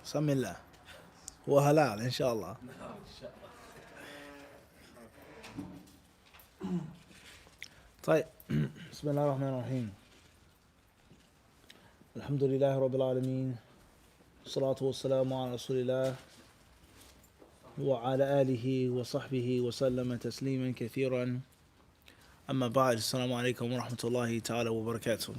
سم الله هو halal إن شاء الله. طيب بسم الله الرحمن الرحيم. الحمد لله رب العالمين والصلاة والسلام على رسول الله وعلى آله وصحبه وسلم تسليما كثيرا. أما بعد السلام عليكم ورحمة الله تعالى وبركاته.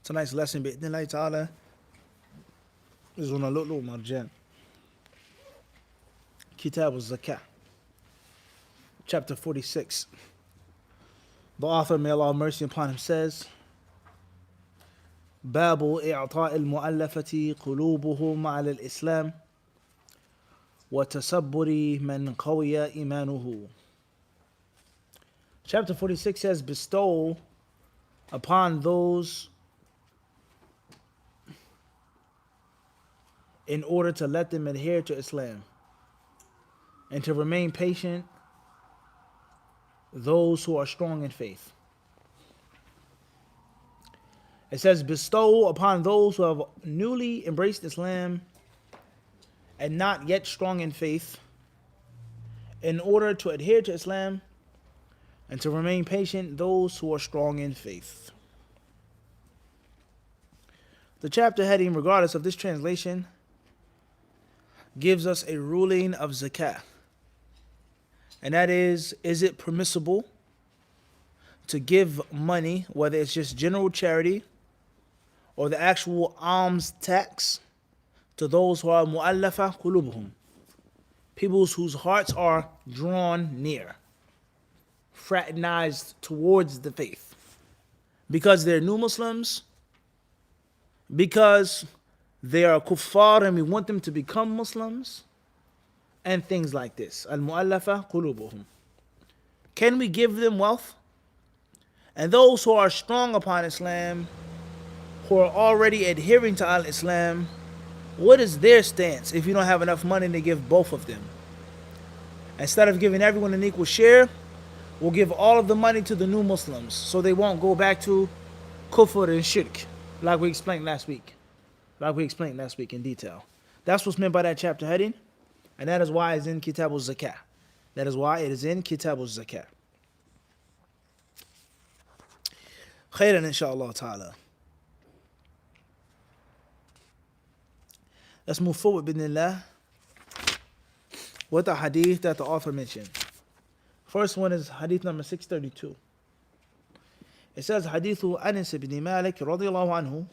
Tonight's lesson بإذن الله تعالى is on Lu'Lu Wal marjan, Kitab al-Zakah, chapter 46. The author, may Allah have mercy upon him, says, باب إعطاء المؤلفة قلوبهم على الإسلام وتسبر من قوي إيمانه. Chapter 46 says, bestow upon those in order to let them adhere to Islam and to remain patient those who are strong in faith. It says, bestow upon those who have newly embraced Islam and not yet strong in faith in order to adhere to Islam and to remain patient those who are strong in faith. The chapter heading, regardless of this translation, gives us a ruling of zakah. And that is it permissible to give money, whether it's just general charity or the actual alms tax, to those who are mu'allafa qulubuhum, people whose hearts are drawn near, fraternized towards the faith, because they're new Muslims, because they are kuffar and we want them to become Muslims, and things like this. Al-mu'allafa qulubuhum. Can we give them wealth? And those who are strong upon Islam, who are already adhering to al-Islam, what is their stance if you don't have enough money to give both of them? Instead of giving everyone an equal share, we'll give all of the money to the new Muslims so they won't go back to kufr and shirk, like we explained last week. In detail. That's what's meant by that chapter heading, and that is why it's in Kitab al-Zakah. That is why it is in Kitab al-Zakah. Khairan inshaAllah ta'ala. Let's move forward, bidnillah, with the hadith that the author mentioned. First one is hadith number 632. It says, Hadith An-Nas bin Malik radiyallahu anhu,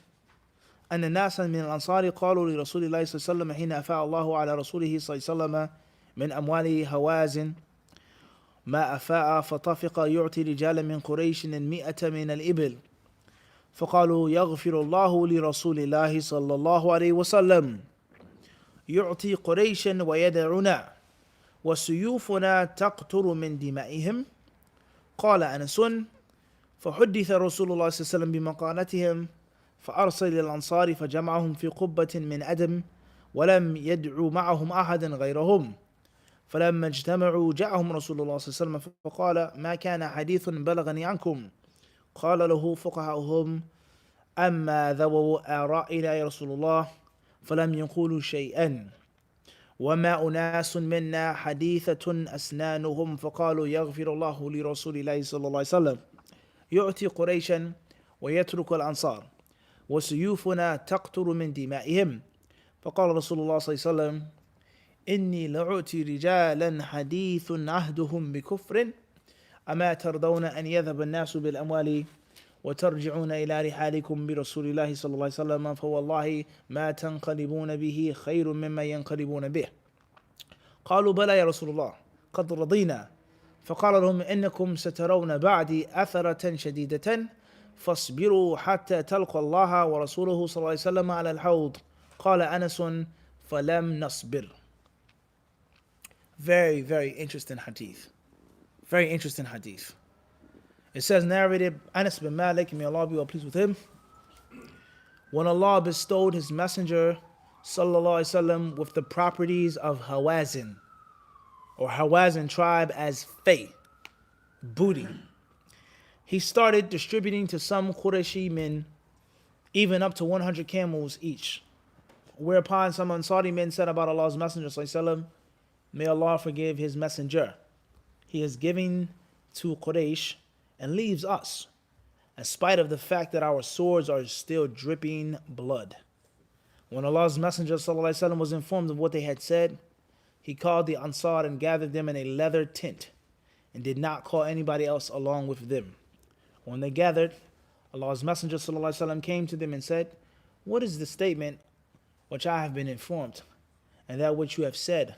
أن الناس من الأنصار قالوا لرسول الله صلى الله عليه وسلم حين أفاء الله على رسوله صلى الله عليه وسلم من أموال هوازن ما أفاء فطفق يعطي رجالا من قريش 100 من الإبل فقالوا يغفر الله لرسول الله صلى الله عليه وسلم يعطي قريشا ويدعنا وسيوفنا تقطر من دمائهم. قال أنس فحدث رسول الله صلى الله عليه وسلم بمقالتهم فأرسل الأنصار فجمعهم في قبة من أدم ولم يدعو معهم أحدا غيرهم. فلما اجتمعوا جاءهم رسول الله صلى الله عليه وسلم فقال ما كان حديث بلغني عنكم. قال له فقهاؤهم أما ذو آرائنا يا رسول الله فلم يقولوا شيئا وما أناس منا حديثة أسنانهم فقالوا يغفر الله لرسول الله صلى الله عليه وسلم يؤتي قريشا ويترك الأنصار وسيوفنا تقطر من دمائهم. فقال رسول الله صلى الله عليه وسلم إني لأعطي رجالا حديث عهدهم بكفر أما ترضون أن يذهب الناس بالأموال وترجعون إلى رحالكم برسول الله صلى الله عليه وسلم فوالله ما تنقلبون به خير مما ينقلبون به. قالوا بلى يا رسول الله قد رضينا. فقال لهم إنكم سترون بعدي أثرة شديدة فاصبروا حتى تلقوا الله ورسوله صلى الله عليه وسلم على الحوض. قال أنس فلم نصبر. Very, very interesting hadith. Very interesting hadith. It says, narrated An-Nas bin Malik, may Allah be well pleased with him, when Allah bestowed his messenger sallallahu alaihi wasallam with the properties of Hawazin, or Hawazin tribe, as fay, booty, he started distributing to some Qurayshi men even up to 100 camels each. Whereupon some Ansari men said about Allah's Messenger sallallahu, may Allah forgive his messenger. He is giving to Quraysh and leaves us, in spite of the fact that our swords are still dripping blood. When Allah's Messenger sallallahu was informed of what they had said, he called the Ansar and gathered them in a leather tent and did not call anybody else along with them. When they gathered, Allah's Messenger sallallahu came to them and said, what is the statement which I have been informed, and that which you have said?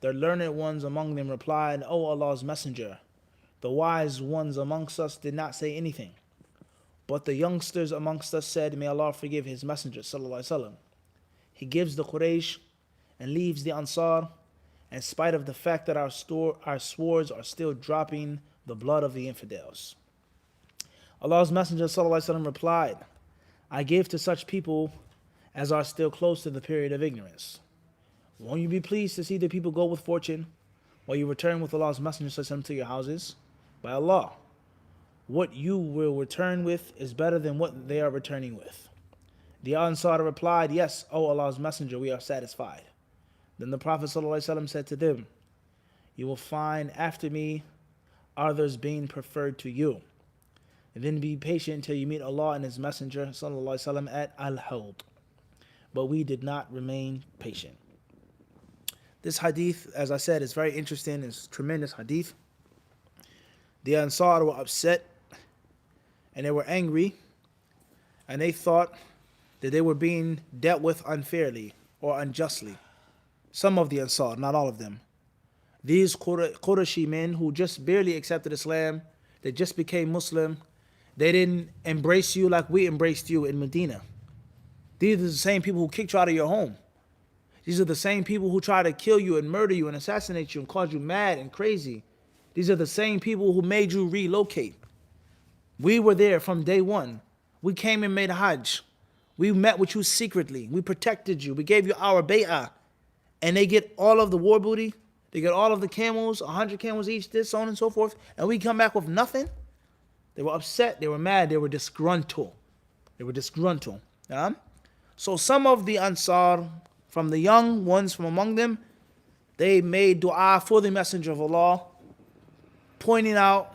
The learned ones among them replied, O Allah's Messenger, the wise ones amongst us did not say anything. But the youngsters amongst us said, may Allah forgive his Messenger sallallahu. He gives the Quraysh and leaves the Ansar, in spite of the fact that our swords are still dropping the blood of the infidels. Allah's Messenger sallallahu replied, I give to such people as are still close to the period of ignorance. Won't you be pleased to see the people go with fortune while you return with Allah's Messenger sallallahu to your houses? By Allah, what you will return with is better than what they are returning with. The Ansar replied, yes, O Allah's Messenger, we are satisfied. Then the Prophet ﷺ said to them, you will find after me others being preferred to you. And then be patient until you meet Allah and his Messenger ﷺ at Al-Hawd. But we did not remain patient. This hadith, as I said, is very interesting. It's a tremendous hadith. The Ansar were upset and they were angry, and they thought that they were being dealt with unfairly or unjustly. Some of the Ansar, not all of them. These Qurayshi men who just barely accepted Islam, they just became Muslim, they didn't embrace you like we embraced you in Medina. These are the same people who kicked you out of your home. These are the same people who try to kill you and murder you and assassinate you and cause you mad and crazy. These are the same people who made you relocate. We were there from day one. We came and made a Hajj. We met with you secretly. We protected you. We gave you our bay'ah. And they get all of the war booty. They get all of the camels, 100 camels each, this, so on and so forth. And we come back with nothing. They were upset. They were mad. They were disgruntled. So some of the Ansar, from the young ones from among them, they made dua for the Messenger of Allah, pointing out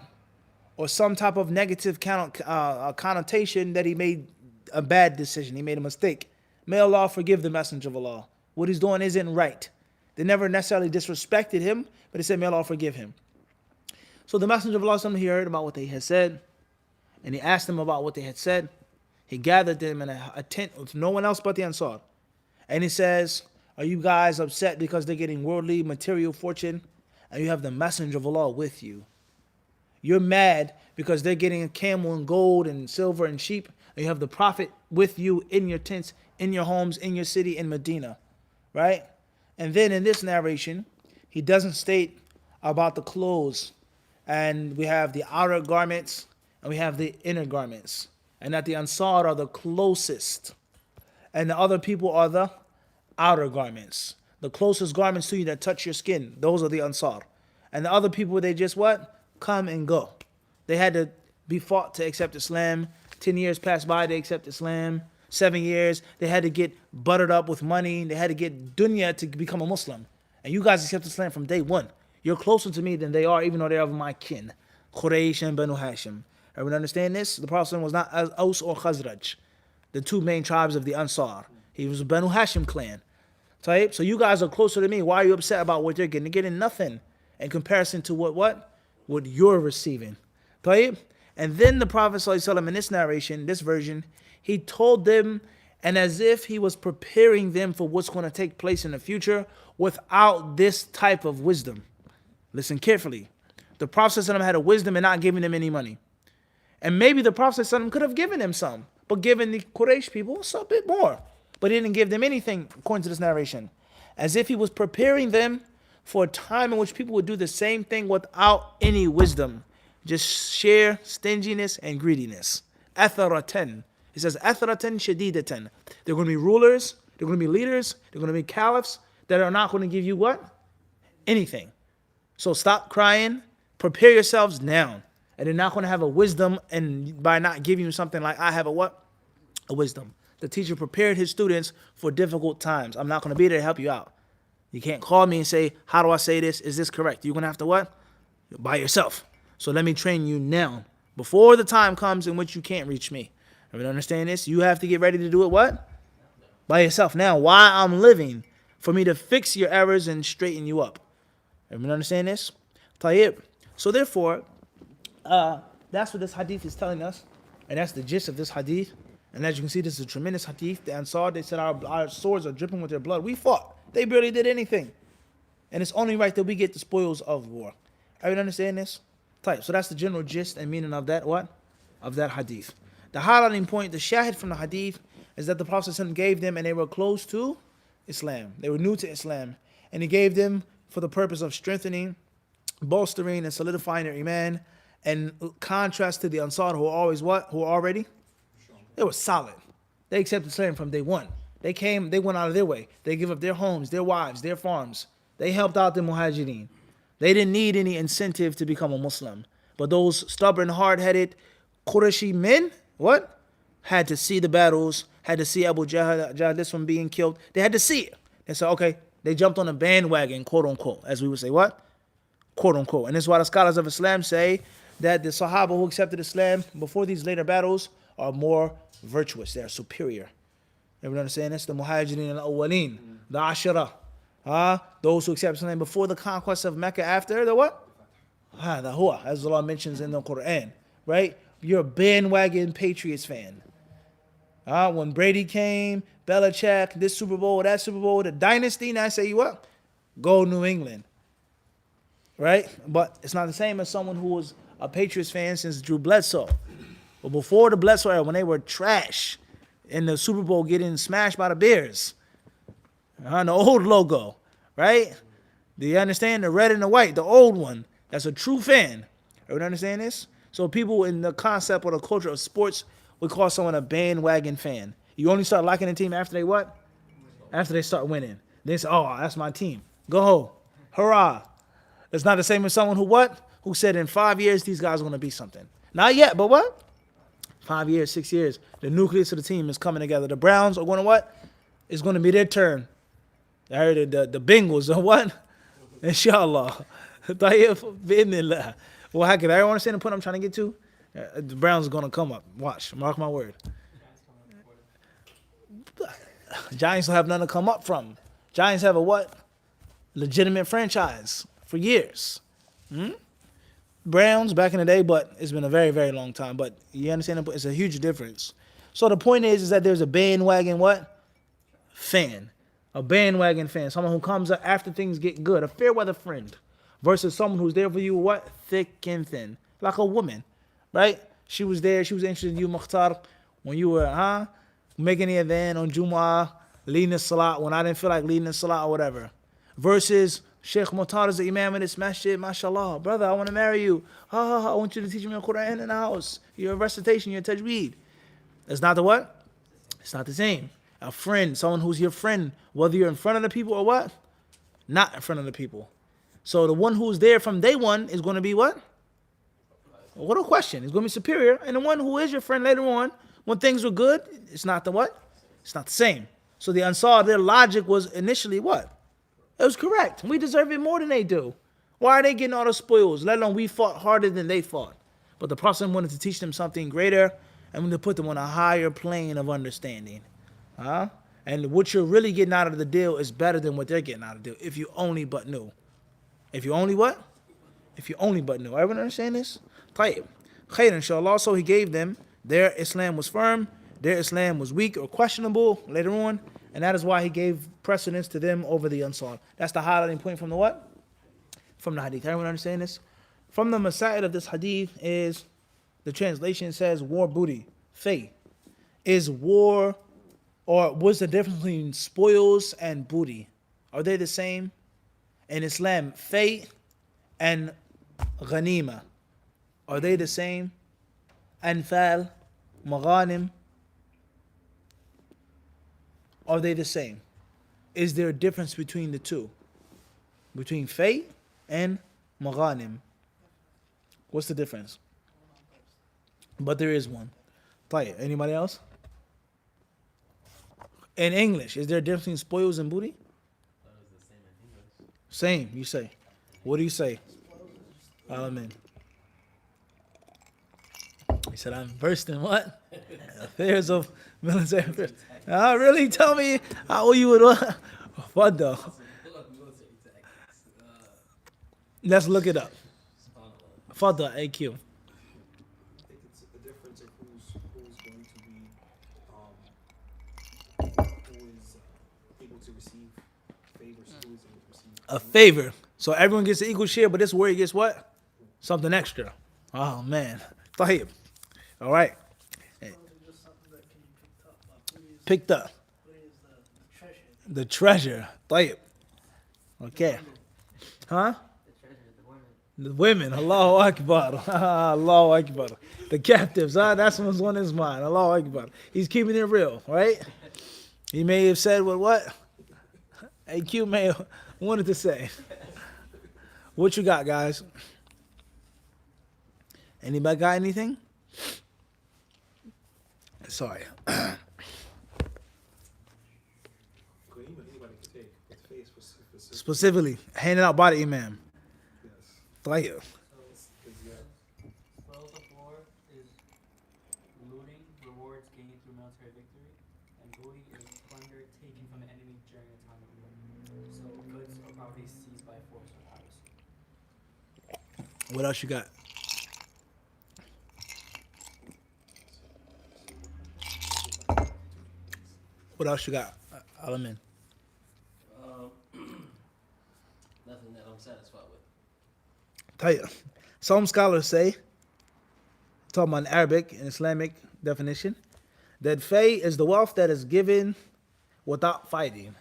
or some type of negative connotation that he made a bad decision. He made a mistake. May Allah forgive the Messenger of Allah. What he's doing isn't right. They never necessarily disrespected him, but they said, may Allah forgive him. So the Messenger of Allah, he heard about what they had said, and he asked them about what they had said. He gathered them in a tent with no one else but the Ansar. And he says, are you guys upset because they're getting worldly, material fortune, and you have the Messenger of Allah with you? You're mad because they're getting a camel and gold and silver and sheep, and you have the Prophet with you in your tents, in your homes, in your city, in Medina, right? And then in this narration, he doesn't state about the clothes, and we have the outer garments, and we have the inner garments, and that the Ansar are the closest, and the other people are the outer garments. The closest garments to you that touch your skin, those are the Ansar. And the other people, they just what? Come and go. They had to be fought to accept Islam. 10 years passed by, they accept Islam. 7 years, they had to get buttered up with money. They had to get dunya to become a Muslim. And you guys accept Islam from day one. You're closer to me than they are, even though they are of my kin. Quraysh and Banu Hashim. Everyone understand this? The Prophet was not Aus or Khazraj, the two main tribes of the Ansar. He was a Banu Hashim clan. So you guys are closer to me. Why are you upset about what they're getting? They're getting nothing in comparison to what you're receiving. And then the Prophet ﷺ, in this narration, this version, he told them, and as if he was preparing them for what's going to take place in the future without this type of wisdom. Listen carefully. The Prophet ﷺ had a wisdom in not giving them any money. And maybe the Prophet ﷺ could have given them some, but given the Quraysh people a bit more. But he didn't give them anything, according to this narration. As if he was preparing them for a time in which people would do the same thing without any wisdom. Just sheer stinginess and greediness. Atharatan. He says, Atharatan shadidatan. They're going to be rulers, they're going to be leaders, they're going to be caliphs that are not going to give you what? Anything. So stop crying, prepare yourselves now. And they're not going to have a wisdom, and by not giving you something like, I have a what? A wisdom. The teacher prepared his students for difficult times. I'm not going to be there to help you out. You can't call me and say, how do I say this? Is this correct? You're going to have to what? By yourself. So let me train you now. Before the time comes in which you can't reach me. Everyone understand this? You have to get ready to do it what? By yourself. Now, while I'm living, for me to fix your errors and straighten you up. Everyone understand this? Tayyib. So therefore, that's what this hadith is telling us. And that's the gist of this hadith. And as you can see, this is a tremendous hadith. The Ansar, they said our swords are dripping with their blood. We fought. They barely did anything. And it's only right that we get the spoils of war. Everyone understand this? Type. So that's the general gist and meaning of that what? Of that hadith. The highlighting point, the shahid from the hadith, is that the Prophet gave them and they were close to Islam. They were new to Islam. And he gave them for the purpose of strengthening, bolstering, and solidifying their iman. And contrast to the Ansar who were always what? Who were already? They were solid. They accepted Islam from day one. They went out of their way. They gave up their homes, their wives, their farms. They helped out the muhajirin. They didn't need any incentive to become a Muslim. But those stubborn, hard-headed Qurayshi men, what? Had to see the battles, had to see Abu Jahl this one being killed. They had to see it. They said, okay, they jumped on a bandwagon, quote unquote, as we would say, what? Quote unquote. And this is why the scholars of Islam say that the Sahaba who accepted Islam before these later battles are more virtuous. They are superior. Everyone understand this? The Muhajirin al-Awwaleen, the Ashara. Those who accept Islam before the conquest of Mecca, after the what? The Huwa, as Allah mentions in the Quran. Right? You're a bandwagon Patriots fan. When Brady came, Belichick, this Super Bowl, that Super Bowl, the dynasty, now I say you what? Go New England. Right? But it's not the same as someone who was a Patriots fan since Drew Bledsoe. But before the Bledsoe era, when they were trash in the Super Bowl getting smashed by the Bears. The old logo, right? Do you understand? The red and the white, the old one. That's a true fan. Everyone understand this? So people in the concept or the culture of sports, we call someone a bandwagon fan. You only start liking a team after they what? After they start winning. They say, oh, that's my team. Go, hurrah. It's not the same as someone who what? Who said in 5 years, these guys are going to be something. Not yet, but what? 5 years, 6 years. The nucleus of the team is coming together. The Browns are going to what? It's going to be their turn. I heard the Bengals are what? Inshallah. Well, how can I understand the point I'm trying to get to? The Browns are going to come up. Watch. Mark my word. Giants will have nothing to come up from. Giants have a what? Legitimate franchise for years. Browns back in the day, but it's been a very, very long time. But you understand? It's a huge difference. So the point is that there's a bandwagon what? Fan. A bandwagon fan. Someone who comes up after things get good. A fair weather friend. Versus someone who's there for you what? Thick and thin. Like a woman. Right? She was there. She was interested in you, Mukhtar. When you were, making the adhan on Jumu'ah. Leading the salat. When I didn't feel like leading the salat or whatever. Versus Sheikh Mukhtar is the imam in this masjid. MashaAllah. Brother, I want to marry you. I want you to teach me the Quran in the house. Your recitation, your tajweed. It's not the what? It's not the same. A friend, someone who's your friend, whether you're in front of the people or what? Not in front of the people. So the one who's there from day one is going to be what? What a question. It's going to be superior. And the one who is your friend later on, when things were good, it's not the what? It's not the same. So the Ansar, their logic was initially what? It was correct. We deserve it more than they do. Why are they getting all the spoils? Let alone we fought harder than they fought. But the Prophet wanted to teach them something greater and to put them on a higher plane of understanding. And what you're really getting out of the deal is better than what they're getting out of the deal. If you only but knew. If you only what? If you only but knew. Everyone understand this? Tayyib. Khair, inshallah. So he gave them, their Islam was firm, their Islam was weak or questionable later on, and that is why he gave precedence to them over the Ansar. That's the highlighting point from the what? From the hadith. Everyone understand this? From the masail of this hadith is, the translation says war booty, fay. Is war, or what's the difference between spoils and booty? Are they the same? In Islam, fay and ghanima, are they the same? Anfal, maghanim, are they the same? Is there a difference between the two? Between fay and maghanim? What's the difference? But there is one. Tayyib. Anybody else? In English, is there a difference between spoils and booty? That was the same in English. Same, you say. What do you say? Amen. He said, I'm versed in what? Affairs of military affairs. Really? Tell me how you would what? What though? Let's look it up. Fadda, AQ. I think it's a difference of who's going to be who is able to receive favors, who is able to receive A favor. So everyone gets an equal share, but this where he gets what? Something extra. Oh man. Tahib. All right. Just something that can be picked up. Picked up. Booty is the treasure. The treasure. Tahib. Okay. Huh? The treasure, the women. The women. Allahu Akbar. Allahu Akbar. The captives. That's what's on his mind. Allahu Akbar. He's keeping it real, right? He may have said what? AQ may have wanted to say. What you got, guys? Anybody got anything? Sorry. anybody can take with face Specifically, handing out by the imam. yes. Tayyib. Spoils of war is looting, rewards gained through military victory, and booty is plunder taken from the enemy during a time of war. So goods or property seized by force or piracy. What else you got? What else you got? Alamin. Nothing that I'm satisfied with. Tayyib. Some scholars say, talking about Arabic and Islamic definition, that fay is the wealth that is given without fighting.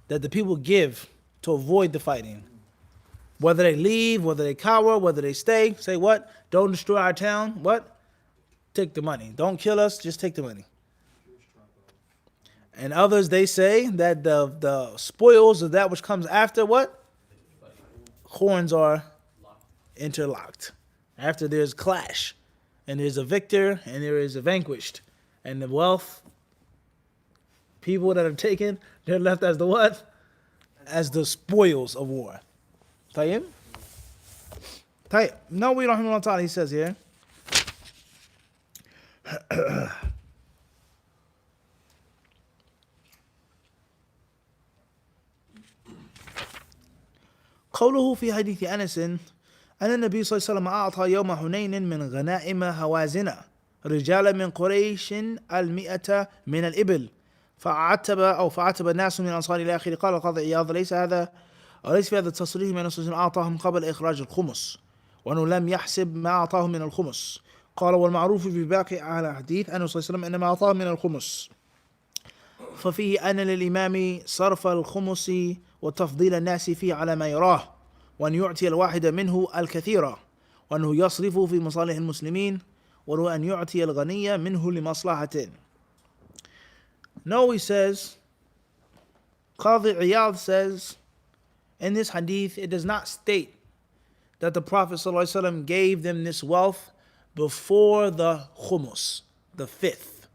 That the people give to avoid the fighting. Whether they leave, whether they cower, whether they stay, say what? Don't destroy our town. What? Take the money. Don't kill us, just take the money. And others, they say that the spoils of that which comes after what? Horns are interlocked. After there's clash, and there's a victor, and there is a vanquished. And the wealth, people that are taken, they're left as the what? As the spoils of war. Tayyib? Tayyib. No, we don't have no time. He says here. قوله في حديث أنس أن النبي صلى الله عليه وسلم أعطى يوم حنين من غنائم هوازن رجالا من قريش 100 من الإبل فعتب الناس من الأنصار إلى آخره. قال القاضي عياض ليس في هذا التصريح من الرسول أعطاهم قبل إخراج الخمس وأنه لم يحسب ما أعطاهم من الخمس. قال والمعروف في باقي أهل الحديث أنه صلى الله عليه وسلم إنما أعطاهم من الخمس ففيه أن للإمام صرف الخمس وتفضيل الناس فيه على ما يراه وأن يعطي الواحد منه الكثير وأنه يصرف في مصالح المسلمين وأن يعطي الغني منه لمصلحة. No, he says, Qadi Iyad says, in this hadith, it does not state that the Prophet ﷺ gave them this wealth before the khumus, the fifth.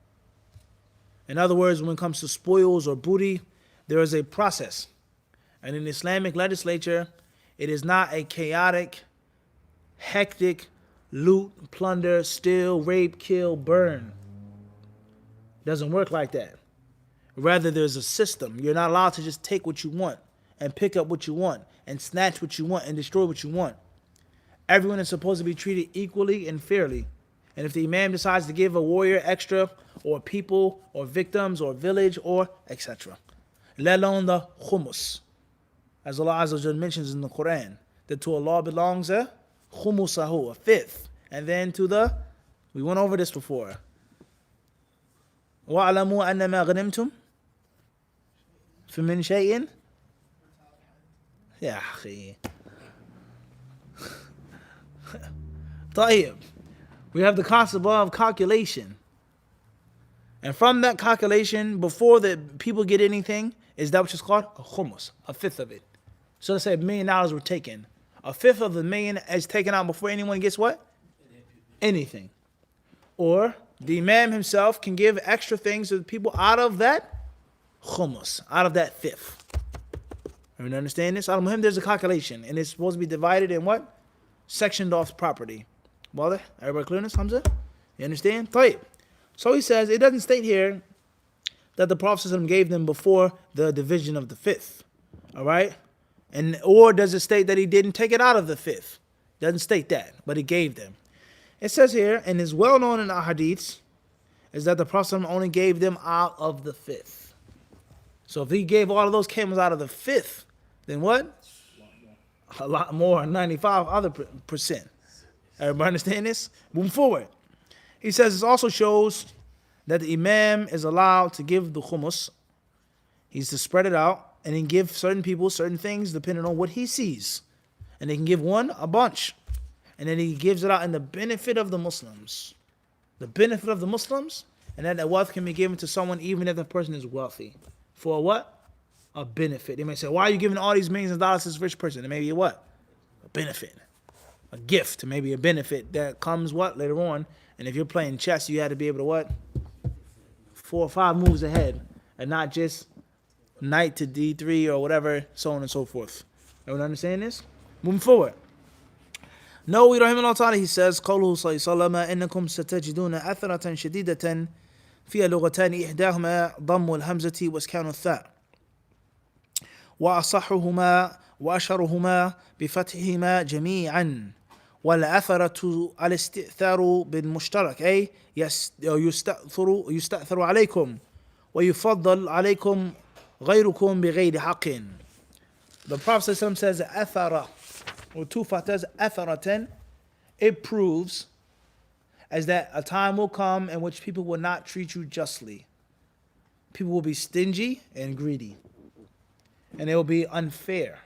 In other words, when it comes to spoils or booty, there is a process. And in Islamic legislature, it is not a chaotic, hectic, loot, plunder, steal, rape, kill, burn. It doesn't work like that. Rather, there's a system. You're not allowed to just take what you want and pick up what you want and snatch what you want and destroy what you want. Everyone is supposed to be treated equally and fairly. And if the imam decides to give a warrior extra, or people, or victims, or village, or etc., let alone the khumus, as Allah Azza wa Jalla mentions in the Quran, that to Allah belongs a khumusahu, a fifth, and then we went over this before. وَاعْلَمُوا أَنَّمَا غَنِمْتُمْ فَمِنْ شَيْءٍ يا أخي. طيب. We have the concept of calculation. And from that calculation, before the people get anything, is that which is called a khumus, a fifth of it. So let's say $1 million were taken. A fifth of the million is taken out before anyone gets what? Anything. Or The Imam himself can give extra things to the people out of that khumus, out of that fifth. Everyone understand this? Al-Muhim, there's a calculation, and it's supposed to be divided in what? Sectioned off property. Well, everybody clear on this, Hamza? You understand? طيب. So he says, it doesn't state here that the Prophet ﷺ gave them before the division of the fifth. Alright? And or does it state that he didn't take it out of the fifth? Doesn't state that, but he gave them. It says here, and is well known in our hadiths, is that the Prophet ﷺ only gave them out of the fifth. So if he gave all of those camels out of the fifth, then what? A lot more, 95 other percent. Everybody understand this? Moving forward. He says this also shows that the Imam is allowed to give the khumus. He's to spread it out and then give certain people certain things depending on what he sees. And they can give one a bunch. And then he gives it out in the benefit of the Muslims. The benefit of the Muslims, and that wealth can be given to someone even if the person is wealthy. For what? A benefit. They may say, why are you giving all these millions of dollars to this rich person? It may be what? A benefit. A gift, maybe a benefit that comes what? Later on. And if you're playing chess, you had to be able to what? 4 or 5 moves ahead. And not just knight to d3 or whatever, so on and so forth. Everyone understand this? Moving forward. No, rahimahullah ta'ala, he says, قوله صلى الله عليه وسلم إنكم ستجدون أثرة شديدة في لغتان إحداهما ضم الهمزة وإسكان الثاء وأصحهما وأشهرهما بفتحهما جميعا والأثرة الاستئثار بالمشترك أي يستأثر عليكم ويفضل عليكم غيركم بغير حق. The Prophet ﷺ says أثرة or 2 fathers أثرة, it proves as that a time will come in which people will not treat you justly. People will be stingy and greedy. And they will be unfair.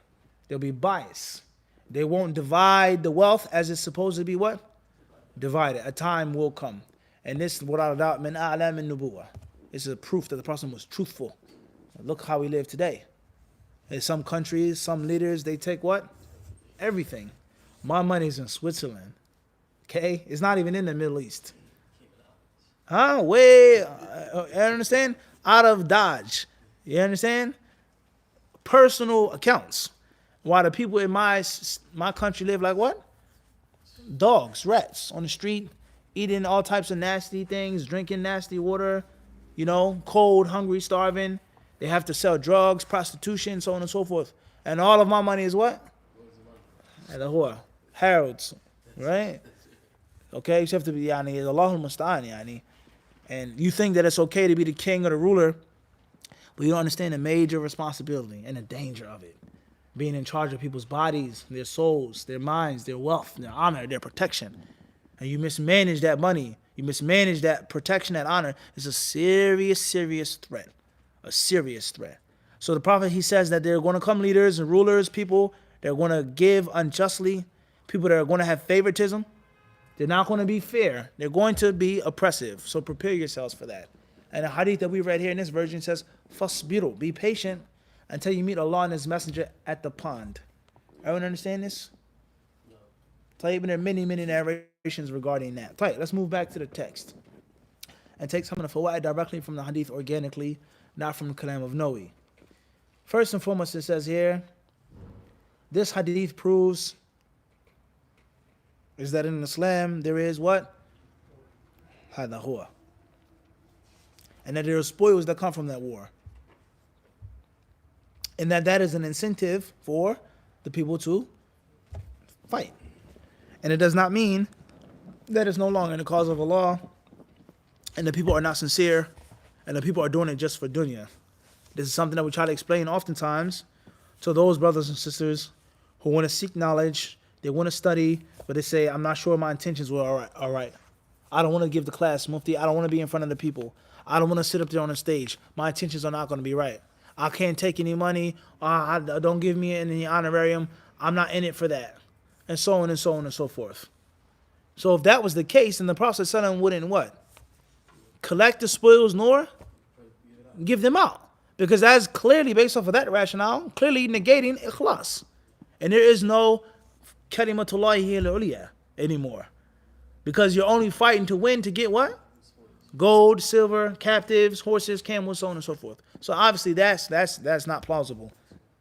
They'll be biased. They won't divide the wealth as it's supposed to be what? Divided. A time will come. And this, without a doubt, min a'lam min nubuwah. This is a proof that the Prophet was truthful. Look how we live today. In some countries, some leaders, they take what? Everything. My money's in Switzerland. Okay? It's not even in the Middle East. Huh? You understand? Out of Dodge. You understand? Personal accounts. While the people in my country live like what? Dogs, rats on the street, eating all types of nasty things, drinking nasty water, cold, hungry, starving. They have to sell drugs, prostitution, so on and so forth. And all of my money is what? Harrods, right? Okay, you have to be Allahul Musta'an, and you think that it's okay to be the king or the ruler, but you don't understand the major responsibility and the danger of it. Being in charge of people's bodies, their souls, their minds, their wealth, their honor, their protection. And you mismanage that money, you mismanage that protection, that honor, it's a serious, serious threat. A serious threat. So the Prophet, he says that there are going to come leaders and rulers, people that are going to give unjustly, people that are going to have favoritism. They're not going to be fair. They're going to be oppressive. So prepare yourselves for that. And the hadith that we read here in this version says, Fasbiru, be patient until you meet Allah and His Messenger at the pond. Everyone understand this? No. There are many, many narrations regarding that. Let's move back to the text and take some of the fawaid directly from the hadith organically, not from the kalam of Nawawi. First and foremost, it says here, this hadith proves is that in Islam there is what? Hada huwa. And that there are spoils that come from that war. And that is an incentive for the people to fight. And it does not mean that it's no longer in the cause of Allah and the people are not sincere and the people are doing it just for dunya. This is something that we try to explain oftentimes to those brothers and sisters who want to seek knowledge, they want to study, but they say, I'm not sure my intentions were all right. I don't want to give the class mufti. I don't want to be in front of the people. I don't want to sit up there on the stage. My intentions are not going to be right. I can't take any money. Don't give me any honorarium. I'm not in it for that. And so on and so on and so forth. So if that was the case, then the Prophet ﷺ wouldn't what? Collect the spoils nor give them out. Because that's clearly, based off of that rationale, clearly negating ikhlas. And there is no kalimatullahi al-ulya anymore. Because you're only fighting to win to get what? gold, silver, captives, horses, camels, so on and so forth. So obviously that's not plausible.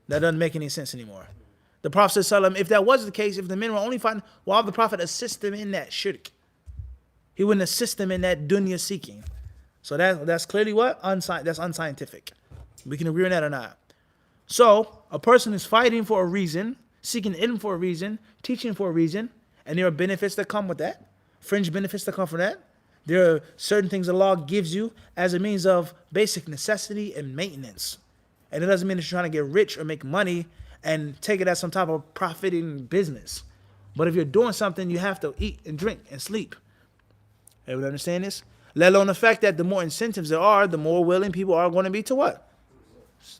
That doesn't make any sense anymore. The Prophet ﷺ, if that was the case, if the men were only fighting, why would the Prophet assist them in that shirk? He wouldn't assist them in that dunya seeking. So that's clearly what? That's unscientific. We can agree on that or not. So a person is fighting for a reason, seeking ilm for a reason, teaching for a reason, and there are benefits that come with that, fringe benefits that come from that. There are certain things Allah gives you as a means of basic necessity and maintenance. And it doesn't mean that you're trying to get rich or make money and take it as some type of profiting business. But if you're doing something, you have to eat and drink and sleep. Everybody understand this? Let alone the fact that the more incentives there are, the more willing people are going to be to what?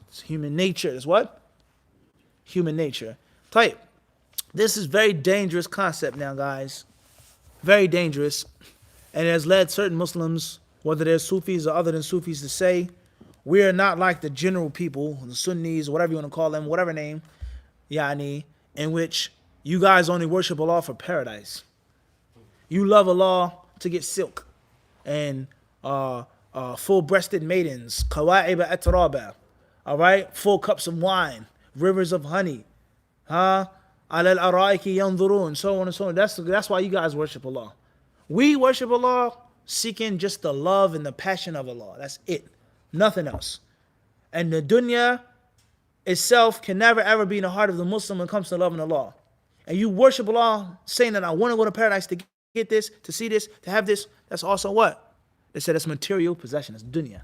It's human nature. It's what? Human nature. Type. This is very dangerous concept now, guys. Very dangerous. And it has led certain Muslims, whether they're Sufis or other than Sufis, to say, we are not like the general people, the Sunnis, whatever you want to call them, whatever name, yani, in which you guys only worship Allah for paradise. You love Allah to get silk and full-breasted maidens, kawa'iba atraba, all right, full cups of wine, rivers of honey, ala al-araiki yanzurun, so on and so on. That's why you guys worship Allah. We worship Allah seeking just the love and the passion of Allah. That's it. Nothing else. And the dunya itself can never ever be in the heart of the Muslim when it comes to loving Allah. And you worship Allah saying that I want to go to paradise to get this, to see this, to have this. That's also what? They said it's material possession. It's dunya.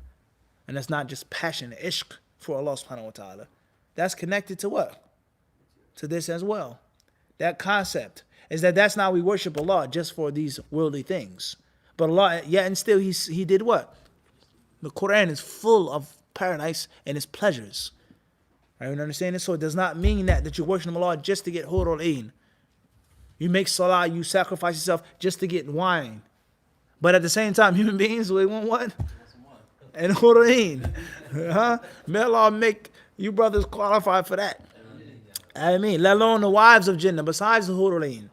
And that's not just passion, ishq for Allah subhanahu wa ta'ala. That's connected to what? To this as well. That concept is that's not we worship Allah just for these worldly things. But Allah, yet and still he did what? The Quran is full of paradise and its pleasures. Right? You understand this? So it does not mean that you're worshiping Allah just to get hurul ain. You make salah, you sacrifice yourself just to get wine. But at the same time, human beings, we want what? And hurul ain. May Allah make you brothers qualified for that. I mean, let alone the wives of Jannah, besides the hurul ain.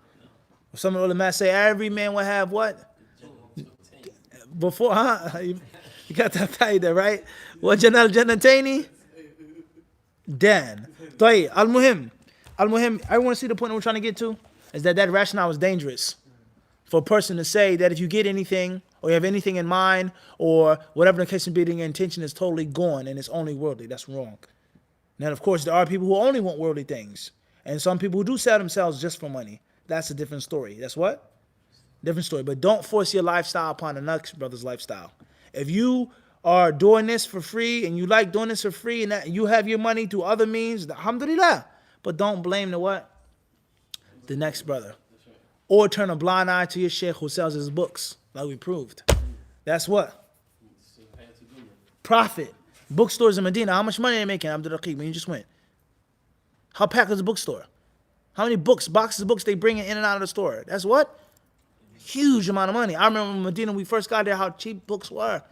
Some of the ulama say every man will have what? Before, You got that faida, right? وَجَنَى الْجَنَّتَيْنِ Dan. طيب, al-muhim, I want to see the point we're trying to get to, is that rationale is dangerous. For a person to say that if you get anything, or you have anything in mind, or whatever the case may be, your intention is totally gone and it's only worldly. That's wrong. Now, of course, there are people who only want worldly things. And some people who do sell themselves just for money. That's a different story. That's what? Different story. But don't force your lifestyle upon the next brother's lifestyle. If you are doing this for free and you like doing this for free and that you have your money through other means, alhamdulillah. But don't blame the what? The next brother. Or turn a blind eye to your sheikh who sells his books, like we proved. That's what? Profit. Bookstores in Medina, how much money are they making, Abdul Raqiq, when you just went? How packed is the bookstore? How many boxes of books they bring in and out of the store? That's what? Huge amount of money. I remember in Medina when we first got there how cheap books were.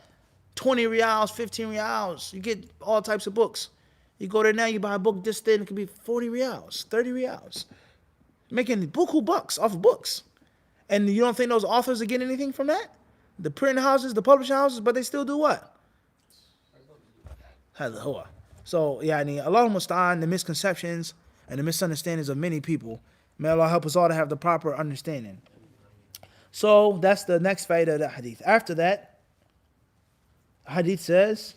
20 riyals, 15 riyals. You get all types of books. You go there now, you buy a book this thin, it could be 40 riyals, 30 riyals. Making buku bucks off of books. And you don't think those authors are getting anything from that? The printing houses, the publishing houses, but they still do what? So, Allah musta'an, the misconceptions and the misunderstandings of many people. May Allah help us all to have the proper understanding. So that's the next faida of the hadith. After that, hadith says,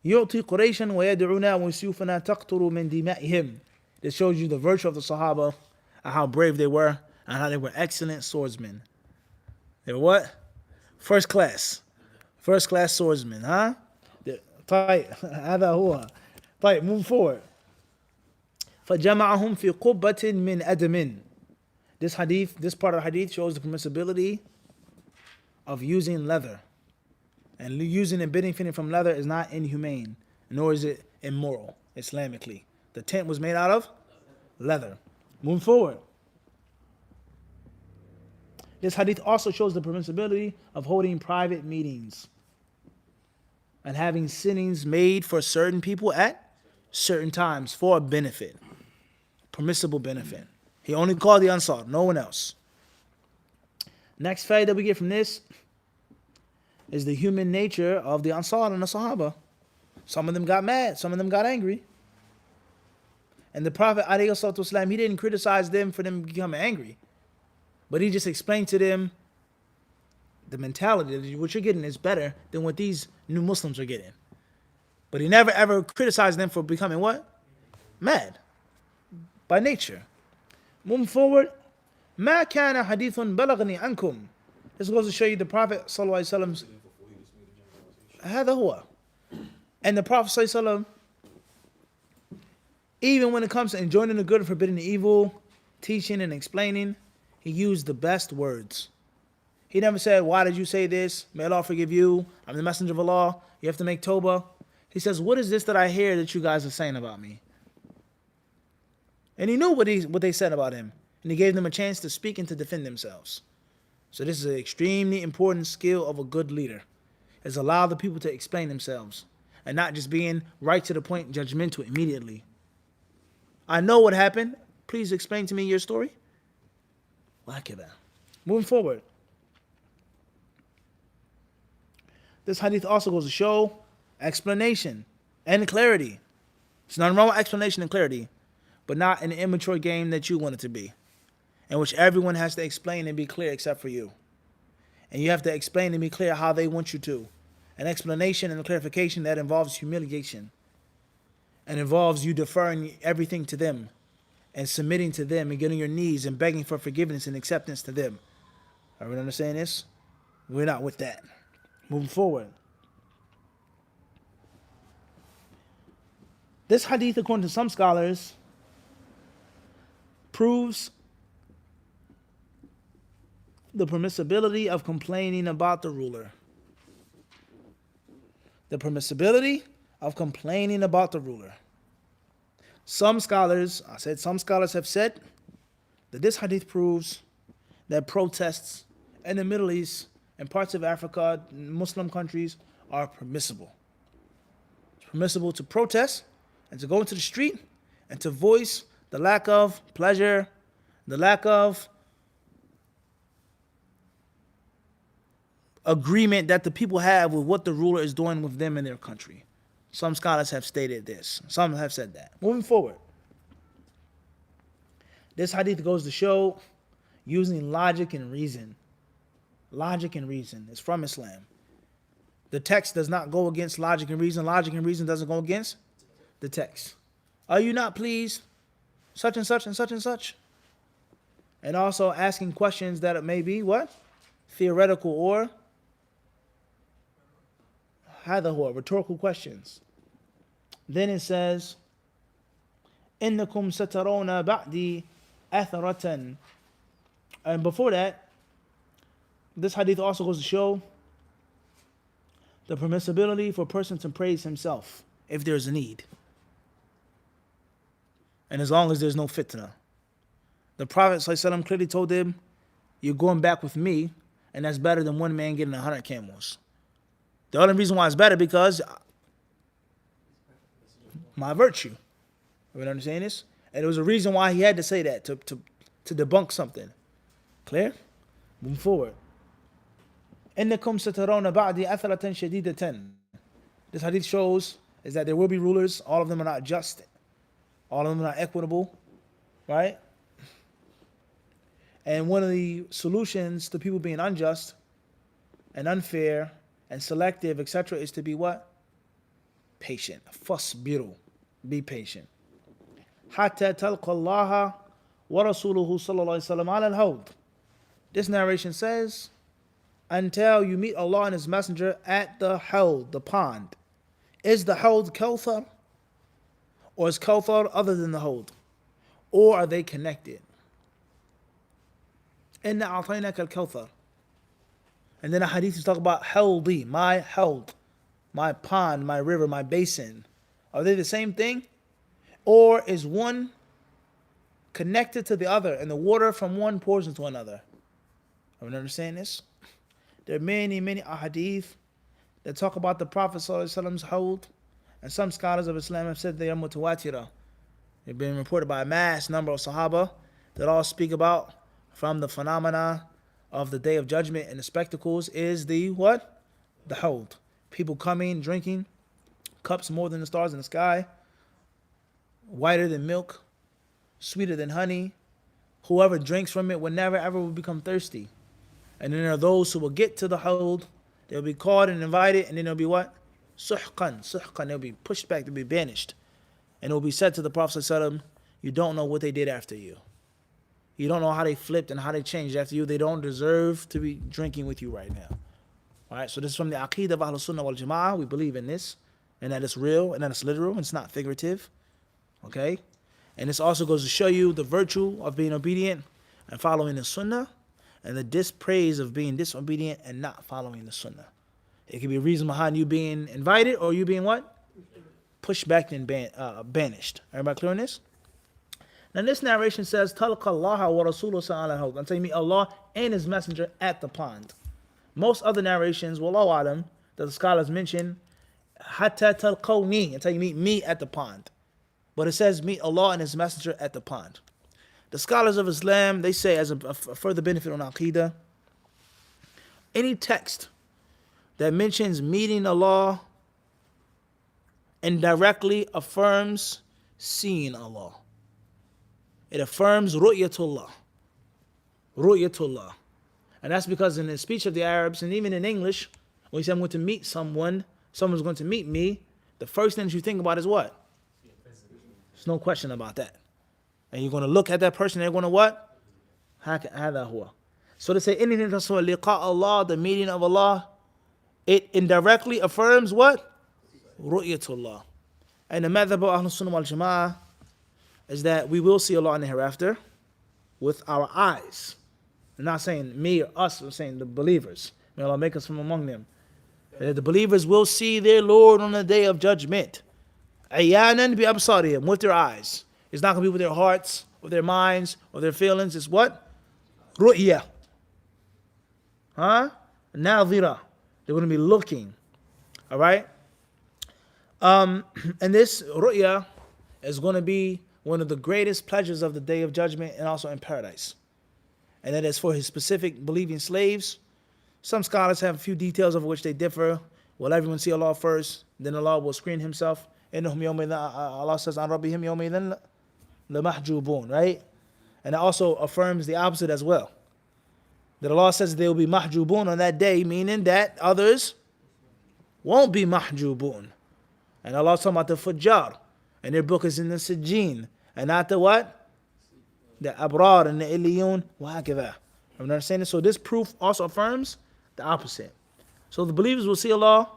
يُعْطِي قُرَيْشًا وَيَدْعُنَا وَسُيُوفَنَا تَقْطُرُ مِنْ دِمَائِهِمْ. This shows you the virtue of the Sahaba and how brave they were and how they were excellent swordsmen. They were what? First class swordsmen, huh? طيب هذا هو. طيب, move forward. فَجَمَعَهُمْ فِي قُبَّةٍ مِّنْ أَدَمٍ. This part of the hadith shows the permissibility of using leather. And using and benefiting from leather is not inhumane, nor is it immoral, Islamically. The tent was made out of leather. Move forward. This hadith also shows the permissibility of holding private meetings and having sittings made for certain people at certain times for a benefit. Permissible benefit. He only called the Ansar, no one else. Next fact that we get from this is the human nature of the Ansar and the Sahaba. Some of them got mad, some of them got angry. And the Prophet ﷺ, he didn't criticize them for them becoming angry. But he just explained to them the mentality that what you're getting is better than what these new Muslims are getting. But he never ever criticized them for becoming what? Mad. By nature. Moving forward. ما كان حديث بلغني عنكم. This goes to show you the Prophet ﷺ. هذا هو. And the Prophet ﷺ, even when it comes to enjoining the good and forbidding the evil, teaching and explaining, he used the best words. He never said, why did you say this? May Allah forgive you. I'm the messenger of Allah. You have to make tawbah. He says, what is this that I hear that you guys are saying about me? And he knew what they said about him. And he gave them a chance to speak and to defend themselves. So this is an extremely important skill of a good leader, is allow the people to explain themselves and not just being right to the point, judgmental immediately. I know what happened. Please explain to me your story. Like that. Moving forward. This hadith also goes to show explanation and clarity. It's nothing wrong with explanation and clarity, but not in an immature game that you want it to be, in which everyone has to explain and be clear except for you. And you have to explain and be clear how they want you to. An explanation and a clarification that involves humiliation and involves you deferring everything to them and submitting to them and getting your knees and begging for forgiveness and acceptance to them. Are we understanding this? We're not with that. Moving forward. This hadith, according to some scholars, proves the permissibility of complaining about the ruler. The permissibility of complaining about the ruler. Some scholars have said that this hadith proves that protests in the Middle East and parts of Africa, Muslim countries, are permissible. It's permissible to protest and to go into the street and to voice the lack of pleasure, the lack of agreement that the people have with what the ruler is doing with them in their country. Some scholars have stated this. Some have said that. Moving forward. This hadith goes to show using logic and reason. Logic and reason is from Islam. The text does not go against logic and reason. Logic and reason doesn't go against the text. Are you not pleased? Such and such and such and such. And also asking questions that may be what? Theoretical or rhetorical questions. Then it says, إنكم سترون بعدي أثرة. And before that, this hadith also goes to show the permissibility for a person to praise himself if there's a need. And as long as there's no fitna. The Prophet ﷺ clearly told him, you're going back with me, and that's better than one man getting 100 camels. The only reason why it's better because my virtue. Everyone understand this? And there was a reason why he had to say that, to debunk something. Clear? Moving forward. إنكم سترون بعدي أثرة شديدة. This hadith shows is that there will be rulers. All of them are not just. All of them are not equitable. Right? And one of the solutions to people being unjust and unfair and selective, etc., is to be what? Patient. فَاصْبِرُوا. Be patient. حَتَّى تَلْقَ اللَّهَ وَرَسُولُهُ صَلَّى اللَّهُ عَلَيْهِ وسلم على الحوض. This narration says, until you meet Allah and His Messenger at the hawd, the pond. Is the hawd Kawthar? Or is Kawthar other than the hawd? Or are they connected? إِنَّا أَعْطَيْنَاكَ الْكَوْثَرَ. And then a hadith is talking about hawdi, my hawd, my pond, my river, my basin. Are they the same thing? Or is one connected to the other and the water from one pours into another? Are we understand this? There are many, many ahadith that talk about the Prophet ﷺ's hawd, and some scholars of Islam have said they are mutawatira. They've been reported by a mass number of Sahaba that all speak about from the phenomena of the Day of Judgment and the spectacles is the what? the hawd. People coming, drinking, cups more than the stars in the sky, whiter than milk, sweeter than honey. Whoever drinks from it will never ever will become thirsty. And then there are those who will get to the hawd, they'll be called and invited, and then they'll be what? Suhqan, they'll be pushed back, they'll be banished. And it will be said to the Prophet ﷺ, you don't know what they did after you. You don't know how they flipped and how they changed after you. They don't deserve to be drinking with you right now. All right, so this is from the Aqeedah of Ahlul Sunnah wal Jama'ah. We believe in this, and that it's real, and that it's literal, and it's not figurative. Okay? And this also goes to show you the virtue of being obedient and following the Sunnah, and the dispraise of being disobedient and not following the Sunnah. It can be a reason behind you being invited or you being what? Pushed back and banished. Everybody clear on this? Now this narration says, Talqa Allah wa Rasuluhu sa'ala hawd. Until you meet Allah and His Messenger at the pond. Most other narrations, wallahu alam, that the scholars mention, Hatta talqawni, until you meet me at the pond. But it says, meet Allah and His Messenger at the pond. The scholars of Islam, they say, as a further benefit on Aqeedah, any text that mentions meeting Allah indirectly affirms seeing Allah. It affirms ru'yatullah. Ru'yatullah. And that's because in the speech of the Arabs, and even in English, when you say I'm going to meet someone, someone's going to meet me, the first thing that you think about is what? There's no question about that. And you're going to look at that person, and they're going to what? هَذَا هُوَ. So to say anything that's for liqa Allah, the meeting of Allah, it indirectly affirms what? Ru'yatullah. And the madhab of Ahlul Sunnah wal Jama'ah is that we will see Allah in the hereafter with our eyes. I'm not saying me or us, I'm saying the believers. May Allah make us from among them. That the believers will see their Lord on the day of judgment. Ayanan bi absarihim, with their eyes. It's not going to be with their hearts, with their minds, or their feelings. It's what? Ru'ya. Nadhira. They're going to be looking. All right? And this ru'ya is going to be one of the greatest pleasures of the day of judgment and also in paradise. And that is for His specific believing slaves. Some scholars have a few details of which they differ. Will everyone see Allah first? Then Allah will screen Himself. Allah says, An Rabbihim yawmaidhan lamahjubun, right? And it also affirms the opposite as well. That Allah says they will be mahjubun on that day, meaning that others won't be mahjubun. And Allah is talking about the fujjar. And their book is in the sijjeen. And not the what? The abrar and the illiyun. Wahakidha. I'm understanding. So this proof also affirms the opposite. So the believers will see Allah.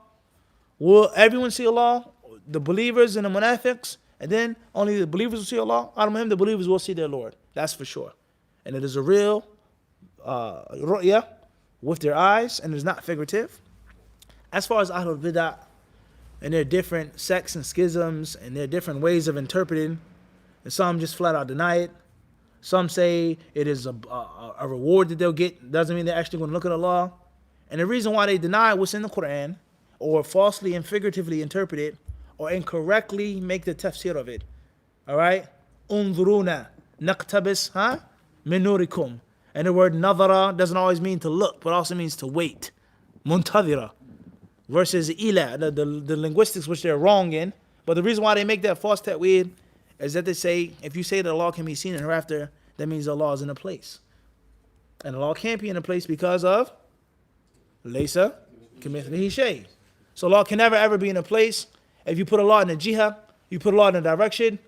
Will everyone see Allah? The believers and the munafiqs. And then only the believers will see Allah. Out of Him, the believers will see their Lord. That's for sure. And it is a real ru'ya with their eyes. And it's not figurative. As far as Ahlul Bid'ah and their different sects and schisms and their different ways of interpreting, and some just flat out deny it. Some say it is a reward that they'll get. Doesn't mean they're actually going to look at Allah. And the reason why they deny what's in the Quran, or falsely and figuratively interpret it, or incorrectly make the tafsir of it. All right? Unzuruna naqtabis min nurikum. And the word nadhara doesn't always mean to look, but also means to wait. Muntadhira. Versus ila, the linguistics which they're wrong in. But the reason why they make that false ta'weed is that they say, if you say that Allah can be seen in hereafter, that means Allah is in a place. And Allah can't be in a place because of laysa kamithlihi shay. So Allah can never ever be in a place. If you put Allah in a jihah, you put Allah in a direction,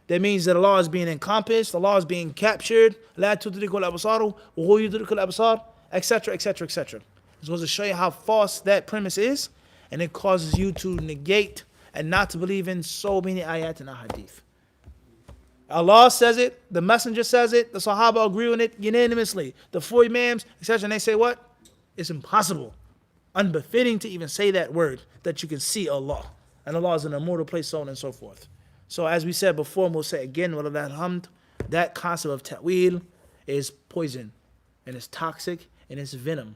that means that Allah is being encompassed, Allah is being captured, la tudrikul absaru wa huwa yudrikul absar, etc., etc., etc. It's supposed to show you how false that premise is, and it causes you to negate and not to believe in so many ayat and ahadith. Allah says it, the Messenger says it, the Sahaba agree on it unanimously, the four Imams, etc., and they say what? It's impossible, unbefitting to even say that word, that you can see Allah, and Allah is in an immortal place, so on and so forth. So as we said before, and we'll say again, that concept of ta'wil is poison, and it's toxic, and it's venom.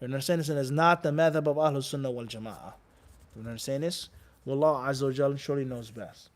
You understand this? And it's not the madhab of Ahlul Sunnah wal Jama'ah. You understand this? Wallahu Azza wa Jalla surely knows best.